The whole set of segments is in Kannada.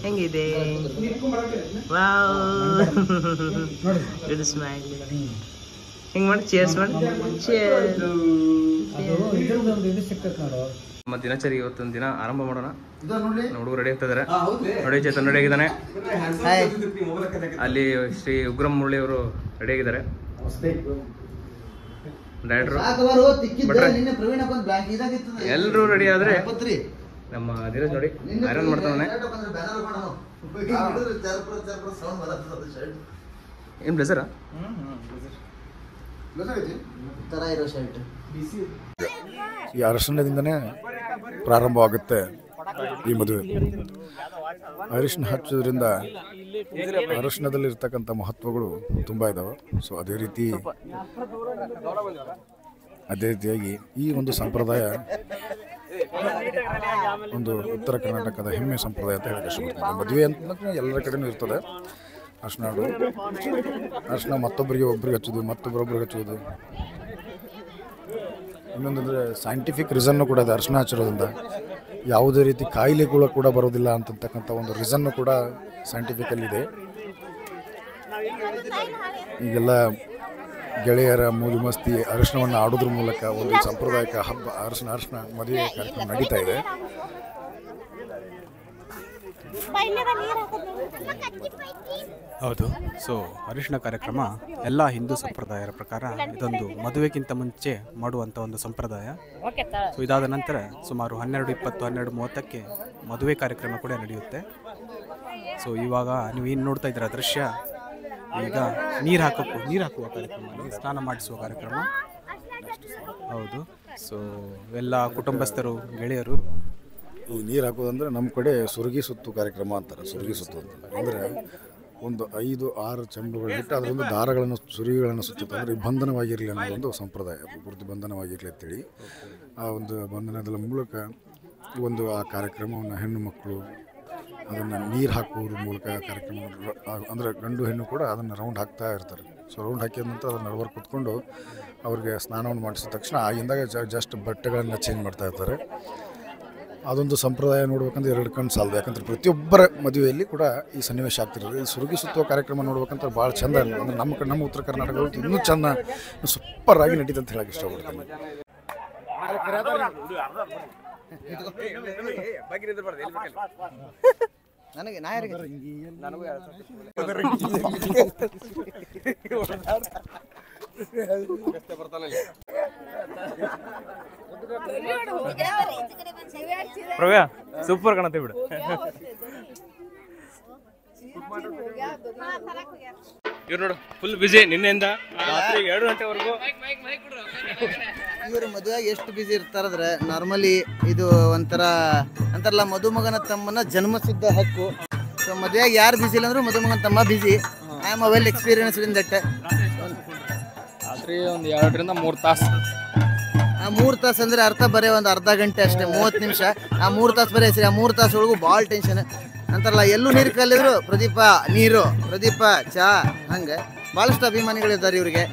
ಹೆಂಗಿದೆ? ವಾವ್, ಇದು ಸ್ಮೈಲ್. ಹಿಂಗೆ ಮಾಡಿ ಚೇರ್ಸ್ ಮಾಡಿ. ನಮ್ಮ ದಿನಚರಿ ಇವತ್ತೊಂದು ದಿನ ಆರಂಭ ಮಾಡೋಣ. ಹುಡುಗರು ರೆಡಿ ಆಗ್ತಿದ್ದಾರೆ. ನೋಡಿ ಚೇತನ್ ರೆಡಿ ಆಗಿದ್ದಾನೆ. ಅಲ್ಲಿ ಶ್ರೀ ಉಗ್ರಂ ಮುರಳಿ ಅವರು ರೆಡಿ ಆಗಿದ್ದಾರೆ. ಡೈರೆಕ್ಟ್ರು ಎಲ್ಲರೂ ರೆಡಿ ಆದ್ರೆ ನಮ್ಮ ಧೀರಜ್ ನೋಡಿ ಐರನ್ ಮಾಡ್ತಾನೆ. ಏನ್ ಬ್ಲೇಸರಾ? ಈ ಅರಶಿನದಿಂದನೇ ಪ್ರಾರಂಭವಾಗುತ್ತೆ ಈ ಮದುವೆ. ಅರಿಶಿನ ಹಚ್ಚೋದ್ರಿಂದ ಅರಶಿನದಲ್ಲಿರ್ತಕ್ಕಂಥ ಮಹತ್ವಗಳು ತುಂಬ ಇದ್ದಾವೆ. ಸೊ ಅದೇ ರೀತಿಯಾಗಿ ಈ ಒಂದು ಸಂಪ್ರದಾಯ ಒಂದು ಉತ್ತರ ಕರ್ನಾಟಕದ ಹೆಮ್ಮೆ ಸಂಪ್ರದಾಯ ಅಂತ ಹೇಳಕ್ಕೆ ಇಷ್ಟಪಡ್ತೀನಿ. ಮದುವೆ ಅಂತ ಎಲ್ಲರ ಕಡೆನೂ ಇರ್ತದೆ. ಅರಿಶಿನ ಆಡೋದು, ಅರಿಶಿನ ಒಬ್ಬರಿಗೆ ಹಚ್ಚೋದು, ಮತ್ತೊಬ್ಬರೊಬ್ಬರಿಗೆ ಹಚ್ಚೋದು. ಇನ್ನೊಂದಂದರೆ ಸೈಂಟಿಫಿಕ್ ರೀಸನ್ನು ಕೂಡ ಇದೆ. ಅರಿಶಿನ ಹಚ್ಚಿರೋದ್ರಿಂದ ಯಾವುದೇ ರೀತಿ ಕಾಯಿಲೆಗಳು ಕೂಡ ಬರೋದಿಲ್ಲ ಅಂತಕ್ಕಂಥ ಒಂದು ರೀಸನ್ನು ಕೂಡ ಸೈಂಟಿಫಿಕಲ್ಲಿ ಇದೆ. ಈಗೆಲ್ಲ ಗೆಳೆಯರ ಮೂಲಿ ಮಸ್ತಿ ಅರಿಶಿನವನ್ನು ಆಡೋದ್ರ ಮೂಲಕ ಒಂದು ಸಾಂಪ್ರದಾಯಿಕ ಹಬ್ಬ ಅರಿಶಿನ ಮದುವೆ ಕಾರ್ಯಕ್ರಮ ನಡೀತಾ ಇದೆ. ಹೌದು. ಸೊ ಅರಿಶಿನ ಕಾರ್ಯಕ್ರಮ ಎಲ್ಲ ಹಿಂದೂ ಸಂಪ್ರದಾಯದ ಪ್ರಕಾರ ಇದೊಂದು ಮದುವೆಗಿಂತ ಮುಂಚೆ ಮಾಡುವಂಥ ಒಂದು ಸಂಪ್ರದಾಯ. ಸೊ ಇದಾದ ನಂತರ ಸುಮಾರು 12:20, 12:30ಕ್ಕೆ ಮದುವೆ ಕಾರ್ಯಕ್ರಮ ಕೂಡ ನಡೆಯುತ್ತೆ. ಸೊ ಇವಾಗ ನೀವು ಏನು ನೋಡ್ತಾ ಇದ್ದೀರ ದೃಶ್ಯ, ಈಗ ನೀರು ಹಾಕುವ ಕಾರ್ಯಕ್ರಮ, ಸ್ನಾನ ಮಾಡಿಸುವ ಕಾರ್ಯಕ್ರಮ. ಹೌದು. ಸೊ ಎಲ್ಲ ಕುಟುಂಬಸ್ಥರು, ಗೆಳೆಯರು. ಈ ನೀರು ಹಾಕೋದಂದರೆ ನಮ್ಮ ಕಡೆ ಸುರುಗಿ ಸುತ್ತು ಕಾರ್ಯಕ್ರಮ ಅಂತಾರೆ. ಸುರುಗಿ ಸುತ್ತು ಅಂದರೆ ಒಂದು 5-6 ಚೆಂಬುಗಳಿಟ್ಟು ಅದರೊಂದು ದಾರಗಳನ್ನು, ಸುರುಗಿಗಳನ್ನು ಸುತ್ತುತ್ತೆ. ಅಂದರೆ ಬಂಧನವಾಗಿರಲಿ ಅನ್ನೋದೊಂದು ಸಂಪ್ರದಾಯ, ಪೂರ್ತಿ ಬಂಧನವಾಗಿರಲಿ ಅಂತೇಳಿ ಆ ಒಂದು ಬಂಧನದ ಮೂಲಕ ಆ ಕಾರ್ಯಕ್ರಮವನ್ನು ಹೆಣ್ಣು ಮಕ್ಕಳು ಅದನ್ನು ನೀರು ಹಾಕುವುದ್ರ ಮೂಲಕ ಕಾರ್ಯಕ್ರಮ, ಅಂದರೆ ಗಂಡು ಹೆಣ್ಣು ಕೂಡ ಅದನ್ನು ರೌಂಡ್ ಹಾಕ್ತಾ ಇರ್ತಾರೆ. ಸೊ ರೌಂಡ್ ಹಾಕಿದ ನಂತರ ಅದನ್ನು ನಡುವರು ಕೂತ್ಕೊಂಡು ಅವ್ರಿಗೆ ಸ್ನಾನವನ್ನು ಮಾಡಿಸಿದ ತಕ್ಷಣ ಆಗಿಂದಾಗ ಜಸ್ಟ್ ಬಟ್ಟೆಗಳನ್ನು ಚೇಂಜ್ ಮಾಡ್ತಾ ಇರ್ತಾರೆ. ಅದೊಂದು ಸಂಪ್ರದಾಯ ನೋಡ್ಬೇಕಂದ್ರೆ 2 ಕಣ್ಣು ಸಾಲದು. ಯಾಕಂದ್ರೆ ಪ್ರತಿಯೊಬ್ಬರ ಮದುವೆಯಲ್ಲಿ ಕೂಡ ಈ ಸನ್ನಿವೇಶ ಆಗ್ತಿರೋದು. ಈ ಸುರುಗಿ ಸುತ್ತುವ ಕಾರ್ಯಕ್ರಮ ನೋಡ್ಬೇಕಂತ ಭಾಳ ಚಂದ. ಅಂದರೆ ನಮ್ಮ ಉತ್ತರ ಕರ್ನಾಟಕಗಳು ಇನ್ನೂ ಚೆಂದ, ಸೂಪರ್ ಆಗಿ ನಡೀತದೆ ಅಂತ ಹೇಳಕ್ಕೆ ಇಷ್ಟಪಡ್ತೀನಿ. ನನಗೆ ಪ್ರವ್ಯಾ ಸೂಪರ್ ಕಾಣತ್ತೆ ಬಿಡು. ಇವ್ರು ನೋಡು ಫುಲ್ ಬಿಜಿ ನಿನ್ನೆಯಿಂದ ರಾತ್ರಿ 2 ಗಂಟೆವರೆಗೂ. ಇವರು ಮದುವೆಯಾಗಿ ಎಷ್ಟು ಬಿಸಿ ಇರ್ತಾರಂದ್ರೆ, ನಾರ್ಮಲಿ ಇದು ಅಂತಾರಲ್ಲ ಮದುಮಗನ ತಮ್ಮನ ಜನ್ಮಸಿದ್ಧ ಹಕ್ಕು. ಸೊ ಮದುವೆಯಾಗಿ ಯಾರು ಬಿಸಿ ಇಲ್ಲ ಅಂದ್ರೂ ಮದುಮಗನ ತಮ್ಮ ಬಿಸಿ. I am well experience in that. ರಾತ್ರಿ ಒಂದು 2-3 ತಾಸು. ಆ 3 ತಾಸು ಅಂದರೆ ಅರ್ಥ ಬರೀ ಒಂದು ಅರ್ಧ ಗಂಟೆ ಅಷ್ಟೇ, 30 ನಿಮಿಷ. ಆ 3 ತಾಸು ಬರೀ ಹೆಸರು. ಆ 3 ತಾಸು ಒಳಗೂ ಭಾಳ ಟೆನ್ಷನ್ ಅಂತಾರಲ್ಲ. ಎಲ್ಲೂ ನೀರು ಕಲ್ಲಿದ್ರು ಪ್ರದೀಪ ನೀರು, ಪ್ರದೀಪ ಚಾ, ಹಂಗೆ ಭಾಳಷ್ಟು ಅಭಿಮಾನಿಗಳಿದ್ದಾರೆ ಇವ್ರಿಗೆ.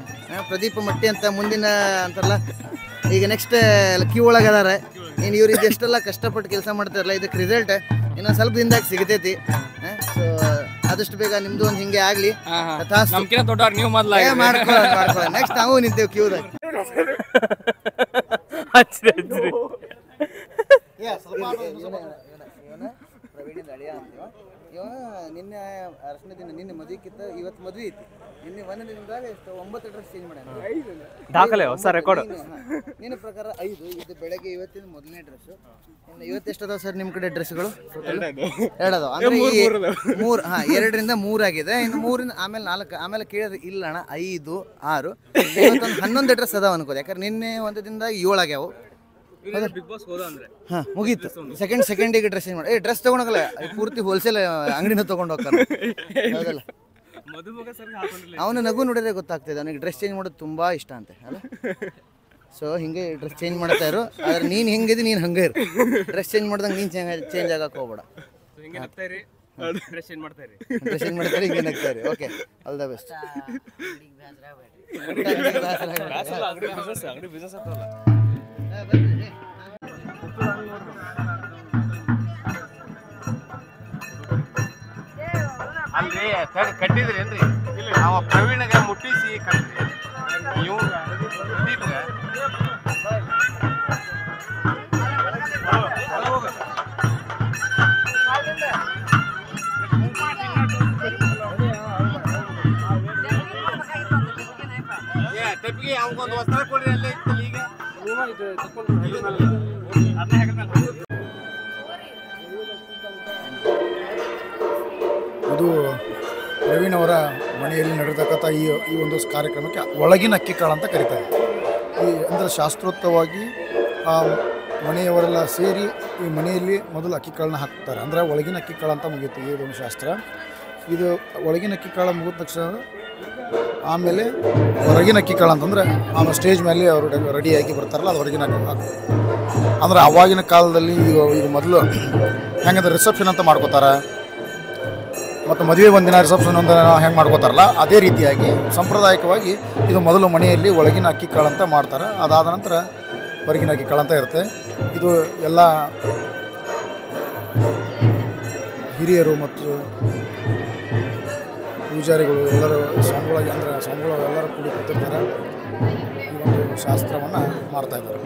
ಪ್ರದೀಪ ಮಟ್ಟಿ ಅಂತ ಮುಂದಿನ ಅಂತಾರಲ್ಲ, ಈಗ ನೆಕ್ಸ್ಟ್ ಕ್ಯೂ ಒಳಗೆ ಅದಾರೆ. ಇನ್ನು ಇವ್ರು ಇದೆಷ್ಟೆಲ್ಲ ಕಷ್ಟಪಟ್ಟು ಕೆಲಸ ಮಾಡ್ತಾರಲ್ಲ, ಇದಕ್ಕೆ ರಿಸಲ್ಟ್ ಇನ್ನೊಂದು ಸ್ವಲ್ಪ ದಿನದಾಗ ಸಿಗತೈತಿ. ಸೊ ಆದಷ್ಟು ಬೇಗ ನಿಮ್ದು ಒಂದು ಹಿಂಗೆ ಆಗಲಿ. ಮಾಡ್ಕೊಳ್ಳ ನೆಕ್ಸ್ಟ್ ನಾವು ನಿಂತೇವೆ ಕ್ಯೂದಾಗ. ನಿನ್ನೆ ಅರಶಿನ ದಿನ, ನಿನ್ನೆ ಮದುವೆಕ್ಕಿಂತ ಇವತ್ತು ಮದುವೆ ಐತಿ. ನಿನ್ನೆ 1 ದಿನದಾಗ 9 ಡ್ರೆಸ್ ಚೇಂಜ್ ಮಾಡ್ಯಾನ. ದಾಖಲೆ ಹೊಸ ರೆಕಾರ್ಡ್. ನಿನ್ನ ಪ್ರಕಾರ 5 ಇದು ಬೆಳಗ್ಗೆ. ಇವತ್ತಿನ ಮೊದಲನೇ ಡ್ರೆಸ್. ಇವತ್ತು ಎಷ್ಟು ಅದಾವ ಸರ್ ನಿಮ್ಮ ಕಡೆ ಡ್ರೆಸ್ಗಳು? 2 ಅದಾವ. ಅಂದರೆ 3, 2ರಿಂದ 3 ಆಗಿದೆ. ಇನ್ನು 3ರಿಂದ ಆಮೇಲೆ 4. ಆಮೇಲೆ ಕೇಳಿದ್ರೆ ಇಲ್ಲ ಅಣ್ಣ 5, 6, ಇವತ್ತೊಂದು 11 ಡ್ರೆಸ್ ಅದಾವ ಅನ್ಕೋದು. ಯಾಕಂದ್ರೆ ನಿನ್ನೆ ಒಂದು ದಿನದಾಗ 7 ಆಗ್ಯಾವು. ಮುಗೀತು. ಸೆಕೆಂಡಿಗೆ ಡ್ರೆಸ್ ಚೇಂಜ್ ಮಾಡಿ. ಡ್ರೆಸ್ ತಗೊಂಡೋಗಲ್ಲ, ಪೂರ್ತಿ ಹೋಲ್ಸೇಲ್ ಅಂಗಡಿನ ತೊಗೊಂಡು ಹೋಗ್ತಾನೆ. ಹೌದಲ್ಲ, ಅವನ ನಗು ನೋಡಿದ್ರೆ ಗೊತ್ತಾಗ್ತದೆ ಅವನಿಗೆ ಡ್ರೆಸ್ ಚೇಂಜ್ ಮಾಡೋದು ತುಂಬಾ ಇಷ್ಟ ಅಂತೆ ಅಲ್ಲ. ಸೊ ಹಿಂಗೆ ಡ್ರೆಸ್ ಚೇಂಜ್ ಮಾಡ್ತಾ ಇರು. ಆದ್ರೆ ನೀನು ಹೆಂಗಿದಿ ನೀನು ಹಂಗೆ ಇರು. ಡ್ರೆಸ್ ಚೇಂಜ್ ಮಾಡ್ದಂಗೆ ನೀನು ಚೇಂಜ್ ಆಗಕ್ಕೆ ಹೋಗ್ಬೇಡ. ಡ್ರೆಸ್ ಚೇಂಜ್ ಮಾಡ್ತಾರೆ, ಹಿಂಗೆ ನಗ್ತಾರೆ. Okay, all the best. ಕಟ್ಟಿದ್ರೇನ್ರಿ ಅವ ಪ್ರವೀಣಗ ಮುಟ್ಟಿಸಿ ಕಟ್ಟಿ ನೀವು ಟೆಪ್ಪಿಗೆ ಅವಗೊಂದು ವಸ್ತ್ರ ಕೊಡ್ರಿ ಅಲ್ಲೇ ಇತ್ತಲ್ಲ ಈಗ ಇದು ಪ್ರವೀಣ್ ಅವರ ಮನೆಯಲ್ಲಿ ನಡೆತಕ್ಕಂಥ ಈ ಒಂದು ಕಾರ್ಯಕ್ರಮಕ್ಕೆ ಒಳಗಿನ ಅಕ್ಕಿಕಾಳು ಅಂತ ಕರೀತಾರೆ. ಅಂದರೆ ಶಾಸ್ತ್ರೋಕ್ತವಾಗಿ ಮನೆಯವರೆಲ್ಲ ಸೇರಿ ಈ ಮನೆಯಲ್ಲಿ ಮೊದಲು ಅಕ್ಕಿಕಾಳನ್ನ ಹಾಕ್ತಾರೆ. ಅಂದರೆ ಒಳಗಿನ ಅಕ್ಕಿಕಾಳು ಅಂತ ಮುಗೀತು ಈ ಒಂದು ಶಾಸ್ತ್ರ. ಇದು ಒಳಗಿನ ಅಕ್ಕಿಕಾಳು ಮುಗಿದ ತಕ್ಷಣ ಆಮೇಲೆ ಹೊರಗಿನ ಅಕ್ಕಿಕಾಳು ಅಂತಂದರೆ ಆಮೇಲೆ ಸ್ಟೇಜ್ ಮೇಲೆ ಅವರು ರೆಡಿಯಾಗಿ ಬರ್ತಾರಲ್ಲ ಅದು ಹೊರಗಿನ ಅಂದರೆ ಅವಾಗಿನ ಕಾಲದಲ್ಲಿ ಈಗ ಮೊದಲು ಹೆಂಗಂದ್ರೆ ರಿಸೆಪ್ಷನ್ ಅಂತ ಮಾಡ್ಕೋತಾರೆ ಮತ್ತು ಮದುವೆ ಒಂದಿನ ರಿಸೆಪ್ಷನ್ ಒಂದಿನ ಹೆಂಗೆ ಮಾಡ್ಕೋತಾರಲ್ಲ ಅದೇ ರೀತಿಯಾಗಿ ಸಾಂಪ್ರದಾಯಿಕವಾಗಿ ಇದು ಮೊದಲು ಮನೆಯಲ್ಲಿ ಒಳಗಿನ ಅಕ್ಕಿಕಾಳು ಅಂತ ಮಾಡ್ತಾರೆ. ಅದಾದ ನಂತರ ಹೊರಗಿನ ಅಕ್ಕಿಕಾಳು ಅಂತ ಇರುತ್ತೆ. ಇದು ಎಲ್ಲ ಹಿರಿಯರು ಮತ್ತು ಪೂಜಾರಿಗಳು ಎಲ್ಲರೂ ಸ್ವಾಮಿಗಳಾಗಿ ಅಂದರೆ ಸ್ವಾಮಿಗಳು ಎಲ್ಲರೂ ಕೂಡಿ ಕೂತಿರ್ತಾರೆ. ಈ ಒಂದು ಶಾಸ್ತ್ರವನ್ನು ಮಾಡ್ತಾಯಿದ್ದಾರೆ.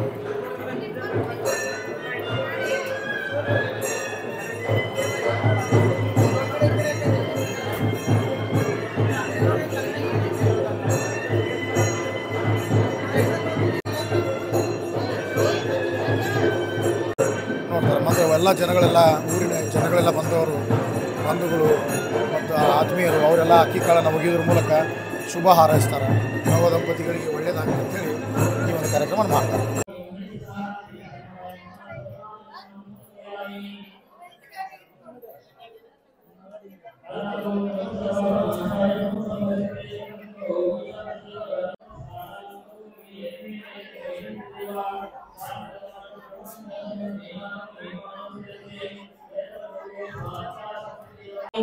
ನೋಡ್ತಾರೆ ಮತ್ತು ಎಲ್ಲ ಜನಗಳೆಲ್ಲ ಊರಿನ ಜನಗಳೆಲ್ಲ ಬಂಧುಗಳು ಮತ್ತು ಆತ್ಮೀಯರು ಅವರೆಲ್ಲ ಅಕ್ಕಿಕಾಳನ್ನು ಒಗೆಯೋದ್ರ ಮೂಲಕ ಶುಭ ಹಾರೈಸ್ತಾರೆ. ನವ ದಂಪತಿಗಳಿಗೆ ಒಳ್ಳೆಯದಾಗಲಿ ಅಂತೇಳಿ ಈ ಒಂದು ಕಾರ್ಯಕ್ರಮ ಮಾಡ್ತಾರೆ.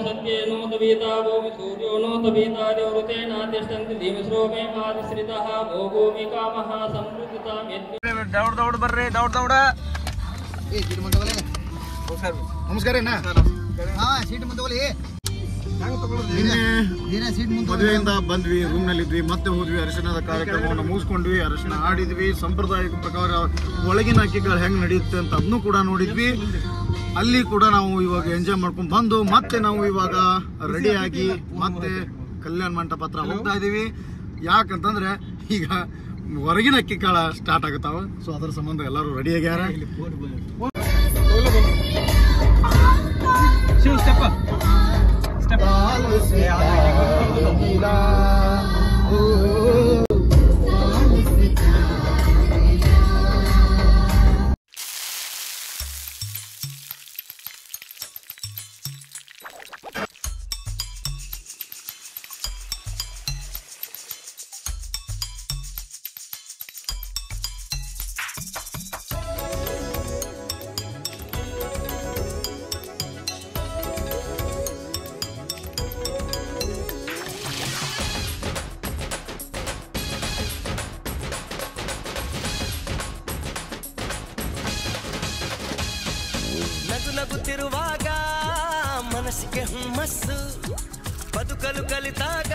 सत्येनो तवीता भूमि सूर्योनो तवीता देवृतेना तिष्ठन्ति धीमस्रो मे मातश्रितः भोगोमि कामः संवृद्धतां ದೌಡ್ ಬರ್ರಿ ದೌಡ ನಮಸ್ಕಾರ ಮದುವೆಯಿಂದ ಬಂದ್ವಿ, ರೂಮ್ನಲ್ಲಿದ್ವಿ, ಮತ್ತೆ ಹೋದ್ವಿ, ಅರಿಶಿಣದ ಕಾರ್ಯಕ್ರಮವನ್ನು ಮುಗಿಸ್ಕೊಂಡ್ವಿ, ಅರಿಶಿಣ ಆಡಿದ್ವಿ. ಸಾಂಪ್ರದಾಯಿಕ ಪ್ರಕಾರ ಒಳಗಿನ ಅಕ್ಕಿಗಳು ಹೆಂಗೆ ನಡೆಯುತ್ತೆ ಅಂತ ಅದನ್ನು ಕೂಡ ನೋಡಿದ್ವಿ. ಅಲ್ಲಿ ಕೂಡ ನಾವು ಇವಾಗ ಎಂಜಾಯ್ ಮಾಡ್ಕೊಂಡು ಬಂದು ಮತ್ತೆ ನಾವು ಇವಾಗ ರೆಡಿಯಾಗಿ ಮತ್ತೆ ಕಲ್ಯಾಣ ಮಂಟಪ ಹತ್ರ ಹೋಗ್ತಾ ಇದೀವಿ. ಯಾಕಂತಂದ್ರೆ ಈಗ ಹೊರಗಿನ ಅಕ್ಕಿಕಾಳ ಸ್ಟಾರ್ಟ್ ಆಗುತ್ತಾವ. ಸೊ ಅದರ ಸಂಬಂಧ ಎಲ್ಲರೂ ರೆಡಿ ಆಗ್ಯಾರ. ನಗುತ್ತಿರುವಾಗ ಮನಸ್ಸಿಗೆ ಹುಮ್ಮಸ್ಸು, ಬದುಕಲು ಕಲಿತಾಗ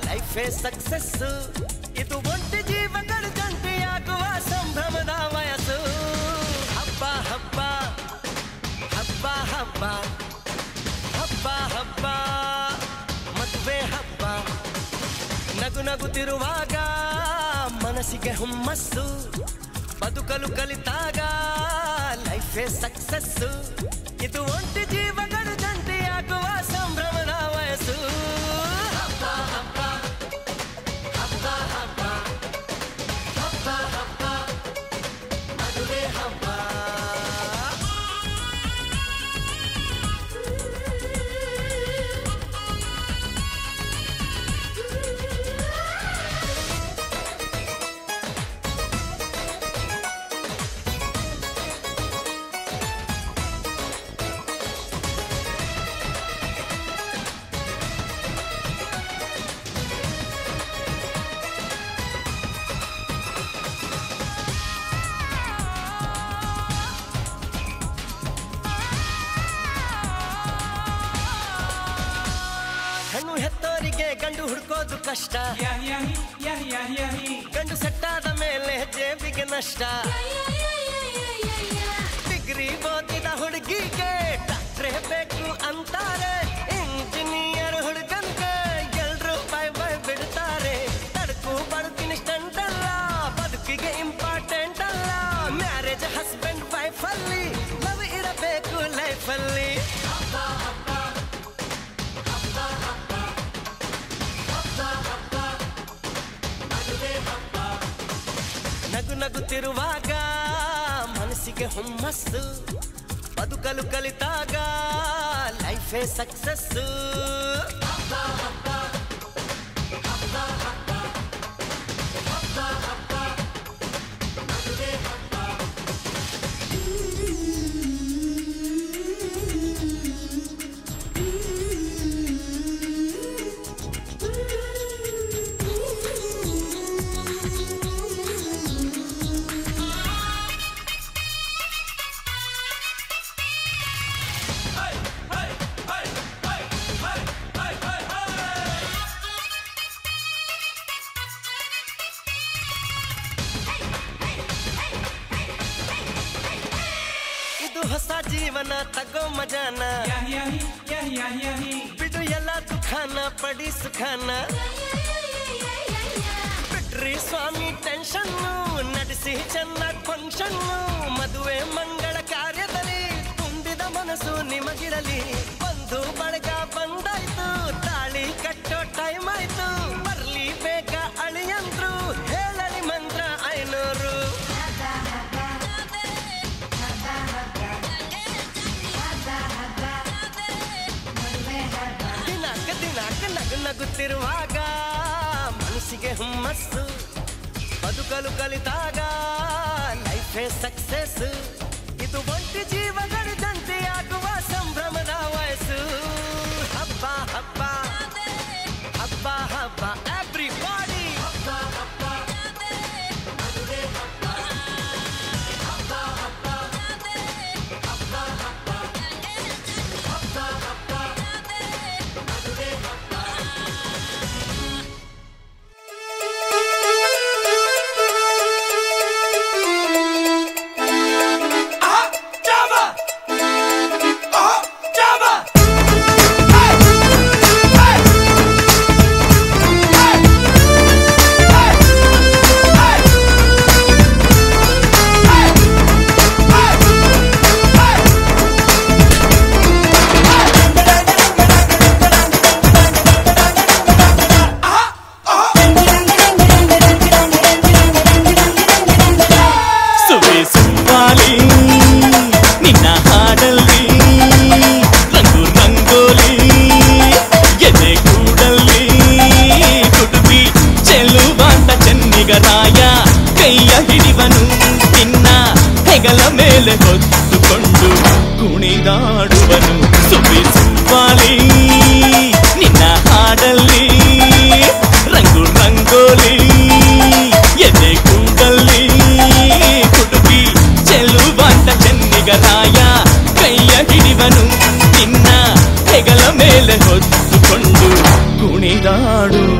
ಲೈಫೇ ಸಕ್ಸಸ್ಸು. ಇದು ಒಂಟಿ ಜೀವಗಳು ಜಂಟಿಯಾಗುವ ಸಂಭ್ರಮದ ವಯಸ್ಸು. ಹಬ್ಬ ಹಬ್ಬ ಹಬ್ಬ ಹಬ್ಬ ಹಬ್ಬ ಹಬ್ಬ ಮದುವೆ ಹಬ್ಬ. ನಗುತ್ತಿರುವಾಗ ಮನಸ್ಸಿಗೆ ಹುಮ್ಮಸ್ಸು, ಬದುಕಲು ಕಲಿತಾಗ ಲೈಫೇ ಸಕ್ಸಸ್ಸು. ಇದು ಒಂಟಿ ಜೀವಗಳು ಜಂಟಿಯಾಗುವ ಸಂಭ್ರಮದ ವಯಸ್ಸು. ಹಬ್ಬ ಹಬ್ಬ ಹಬ್ಬ ಹಬ್ಬ ಹಬ್ಬ ಹಬ್ಬ ಮದುವೆ ಹಬ್ಬ. ಸಿಗೋದು ಕಷ್ಟ ಗಂಡು ಸೆಟ್ಟಾದ ಮೇಲೆ ಜೇಬಿಗೆ ನಷ್ಟ ಡಿಗ್ರಿ ಓದಿದ ಹುಡುಗಿಗೆ ಡಾಕ್ಟ್ರೇ ಬೇಕು ಅಂತಾರೆ ಇಂಜಿನಿಯರ್ ಹುಡುಗನ್ಗೆ ಎಲ್ರು ಬೈ ಬಿಡ್ತಾರೆ ತಡಕು ಬಡ್ತೀನಿ ಸ್ಟಂಟ್ ಅಲ್ಲ ಬದುಕಿಗೆ ಇಂಪಾರ್ಟೆಂಟ್ ಅಲ್ಲ ಮ್ಯಾರೇಜ್ ಹಸ್ಬೆಂಡ್ ವೈಫ್ ಅಲ್ಲಿ ಲವ್ ಇರಬೇಕು ಲೈಫ್ ಅಲ್ಲಿ ನಗು ನಗುತ್ತಿರುವಾಗ ಮನಸ್ಸಿಗೆ ಹುಮ್ಮಸ್ಸು ಬದುಕಲು ಕಲಿತಾಗ ಲೈಫೇ ಸಕ್ಸಸ್ಸು ಹೊಸ ಜೀವನ ತಗೋ ಮಜಾನ ಬಿಡು ಎಲ್ಲ ದುಃಖಾನ ಪಡಿ ಸುಖಾನ ಬಿಟ್ರಿ ಸ್ವಾಮಿ ಟೆನ್ಷನ್ ನಡೆಸಿ ಚೆನ್ನಾಗಿ ಫಂಕ್ಷನ್ ಮದುವೆ ಮಂಗಳ ಕಾರ್ಯದಲ್ಲಿ ತುಂಬಿದ ಮನಸ್ಸು ನಿಮಗಿರಲಿ ಬಂಧು ಬಳಗ ಬಂದಾಯ್ತು ತಾಳಿ ಕಟ್ಟೋ ಟೈಮ್ ಆಯ್ತು ಬರ್ಲಿ ಬೇಗ ಅಳಿಯಂದ್ರು ಹೇಳಲಿ ಮಂತ್ರ 500 ನಗುತ್ತಿರುವಾಗ ಮನಸ್ಸಿಗೆ ಹುಮ್ಮಸ್ಸು ಬದುಕಲು ಕಲಿತಾಗ ಲೈಫೇ ಸಕ್ಸಸ್ ಇದು ಒಂಟಿ ಜೀವಗಳಿದಂತೆ ಆಗುವ ಸಂಭ್ರಮದ ವಯಸ್ಸು ಹಬ್ಬ ಹಬ್ಬ ಹಬ್ಬ ಹಬ್ಬ ಎವ್ರಿಬಾಡಿ ಕೈಯ ಹಿಡಿವನು ನಿನ್ನ ಹೆಗಲ ಮೇಲೆ ಹೊತ್ತುಕೊಂಡು ಕುಣಿದಾಡುವನು ಸುಬ್ಬಿ ಸುಬ್ಬಾಲಿ ನಿನ್ನ ಹಾಡಲ್ಲಿ ರಂಗು ರಂಗೋಲಿ ಎದೆ ಕೂಡಲ್ಲಿ ಕುಟುಂಬಿ ಚೆಲುವಂತ ಚೆನ್ನಿಗರಾಯ ಕೈಯ ಹಿಡಿವನು ನಿನ್ನ ಹೆಗಲ ಮೇಲೆ ಹೊತ್ತುಕೊಂಡು ಕುಣಿದಾಡುವನು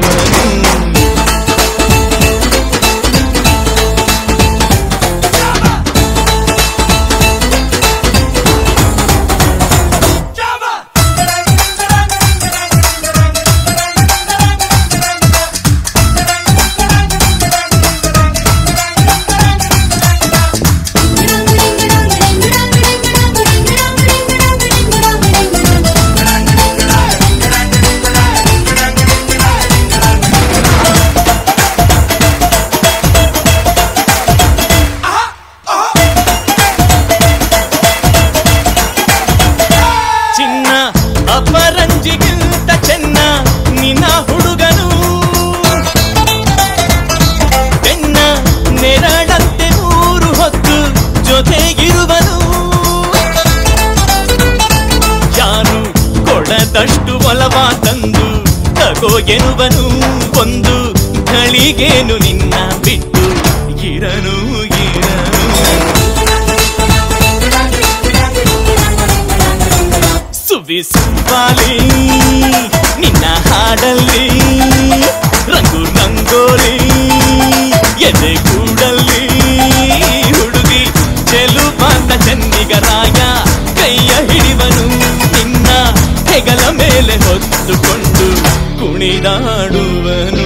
ಅಪರಂಜಿಗಿಂತ ಚೆನ್ನ ನಿನ್ನ ಹುಡುಗನು ಬೆನ್ನ ನೆರಳಂತೆ 3 ಹೊತ್ತು ಜೊತೆಗಿರುವನು ಯಾರು ಕೊಡದಷ್ಟು ಒಲವ ತಂದು ತಗೋ ಎನ್ನುವನು ಒಂದು ಘಳಿಗೇನು ನಿನ್ನ ಬಿಟ್ಟು ಇರನು ಸುಬ್ಬಿ ಸುಬ್ಬಾಲಿ ನಿನ್ನ ಹಾಡಲ್ಲಿ ರಂಗು ರಂಗೋಲಿ ಎದೆ ಕೂಡಲ್ಲಿ ಹುಡುಗಿ ಚೆಲುವಾದ ಚೆನ್ನಿಗರಾಯ ಕೈಯ ಹಿಡಿವನು ನಿನ್ನ ಹೆಗಲ ಮೇಲೆ ಹೊತ್ತುಕೊಂಡು ಕುಣಿದಾಡುವನು.